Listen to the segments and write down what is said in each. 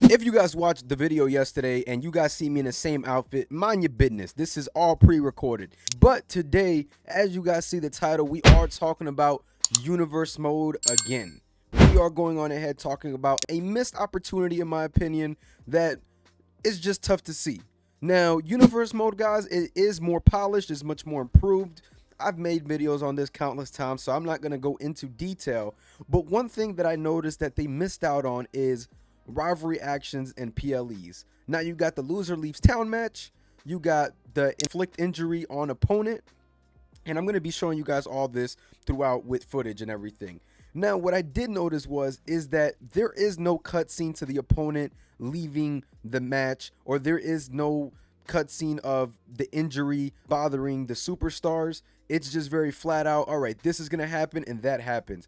If you guys watched the video yesterday and you guys see me in the same outfit, mind your business. This is all pre-recorded. But today, as you guys see the title, we are talking about universe mode again. We are going on ahead talking about a missed opportunity, in my opinion, that is just tough to see. Now, universe mode, guys, it is more polished, it's much more improved. I've made videos on this countless times, so I'm not going to go into detail. But one thing that I noticed that they missed out on is rivalry actions and PLEs. Now you got the loser leaves town match, you got the inflict injury on opponent, and I'm going to be showing you guys all this throughout with footage and everything. Now, what I did notice is that there is no cutscene to the opponent leaving the match, or there is no cutscene of the injury bothering the superstars. It's just very flat out, all right, this is going to happen, and that happens.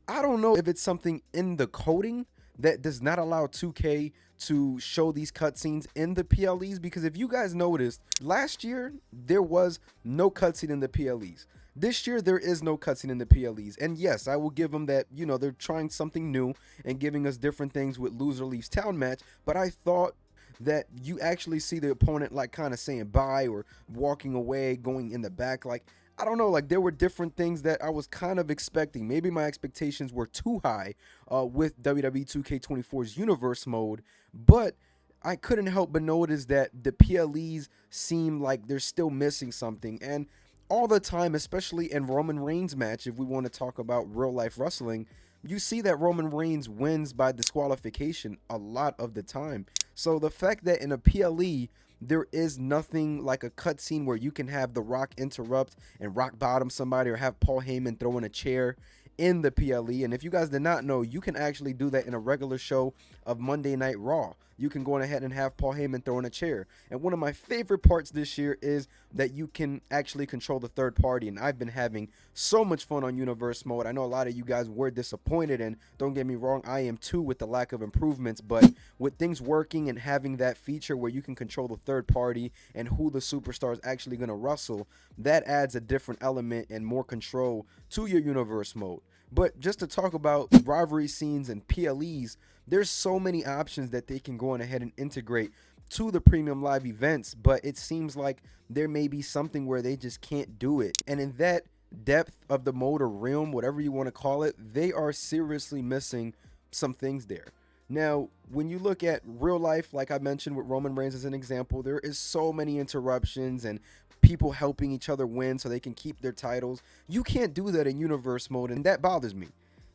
I don't know if it's something in the coding that does not allow 2K to show these cutscenes in the PLEs, because if you guys noticed, last year there was no cutscene in the PLEs. This year there is no cutscene in the PLEs, and yes, I will give them that, you know, they're trying something new and giving us different things with loser leaves town match, but I thought that you actually see the opponent like kind of saying bye or walking away, going in the back. Like, I don't know, like there were different things that I was kind of expecting. Maybe my expectations were too high with WWE 2K24's universe mode, but I couldn't help but notice that the PLEs seem like they're still missing something. And all the time, especially in Roman Reigns match, if we want to talk about real life wrestling, you see that Roman Reigns wins by disqualification a lot of the time. So the fact that in a PLE there is nothing like a cutscene where you can have The Rock interrupt and rock bottom somebody, or have Paul Heyman throw in a chair in the PLE. And if you guys did not know, you can actually do that in a regular show of Monday Night Raw. You can go on ahead and have Paul Heyman throw in a chair. And one of my favorite parts this year is that you can actually control the third party. And I've been having so much fun on universe mode. I know a lot of you guys were disappointed, and don't get me wrong, I am too, with the lack of improvements. But with things working and having that feature where you can control the third party and who the superstar is actually going to wrestle, that adds a different element and more control to your universe mode. But just to talk about rivalry scenes and PLEs, there's so many options that they can go on ahead and integrate to the premium live events, but it seems like there may be something where they just can't do it. And in that depth of the mode or realm, whatever you want to call it, they are seriously missing some things there. Now, when you look at real life, like I mentioned with Roman Reigns as an example, there is so many interruptions and people helping each other win so they can keep their titles. You can't do that in universe mode, and that bothers me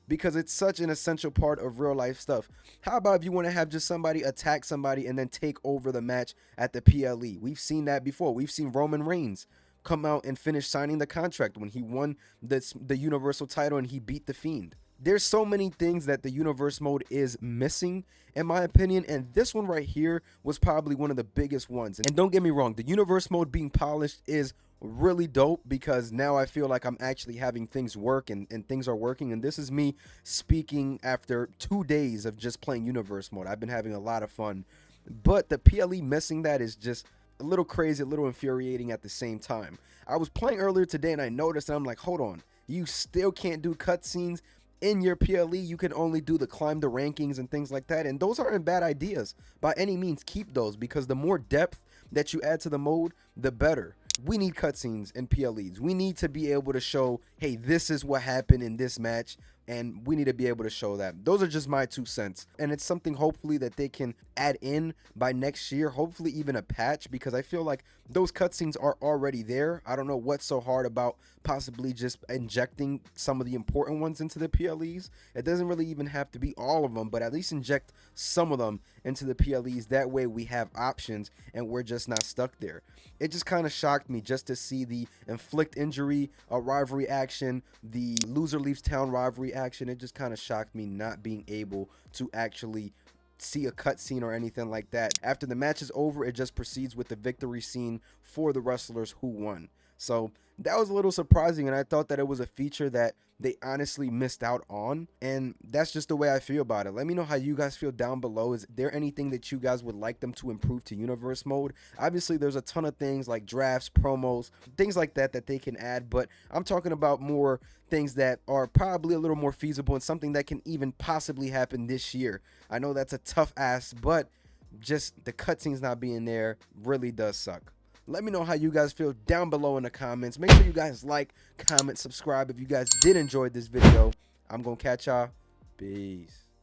because it's such an essential part of real life stuff. How about if you want to have just somebody attack somebody and then take over the match at the PLE? We've seen that before. We've seen Roman Reigns come out and finish signing the contract when he won the Universal title and he beat The Fiend. There's so many things that the universe mode is missing, in my opinion, and this one right here was probably one of the biggest ones. And don't get me wrong, the universe mode being polished is really dope, because now I feel like I'm actually having things work and things are working. And this is me speaking after 2 days of just playing universe mode. I've been having a lot of fun, but the PLE missing that is just a little crazy, a little infuriating at the same time. I was playing earlier today and I noticed, and I'm like, hold on, you still can't do cutscenes in your PLE. You can only do the climb the rankings and things like that, and those aren't bad ideas by any means. Keep those, because the more depth that you add to the mode, the better. We need cutscenes in PLEs. We need to be able to show, hey, this is what happened in this match, and we need to be able to show that. Those are just my 2 cents, and it's something hopefully that they can add in by next year, hopefully even a patch, because I feel like those cutscenes are already there. I don't know what's so hard about possibly just injecting some of the important ones into the PLEs. It doesn't really even have to be all of them, but at least inject some of them into the PLEs. That way we have options and we're just not stuck there. It just kind of shocked me just to see the inflict injury rivalry action, the loser leaves town rivalry action. It just kind of shocked me not being able to actually see a cutscene or anything like that. After the match is over, it just proceeds with the victory scene for the wrestlers who won. So that was a little surprising, and I thought that it was a feature that they honestly missed out on, and that's just the way I feel about it. Let me know how you guys feel down below. Is there anything that you guys would like them to improve to universe mode? Obviously there's a ton of things like drafts, promos, things like that that they can add, but I'm talking about more things that are probably a little more feasible and something that can even possibly happen this year. I know that's a tough ask, but just the cutscenes not being there really does suck. Let me know how you guys feel down below in the comments. Make sure you guys like, comment, subscribe if you guys did enjoy this video. I'm gonna catch y'all. Peace.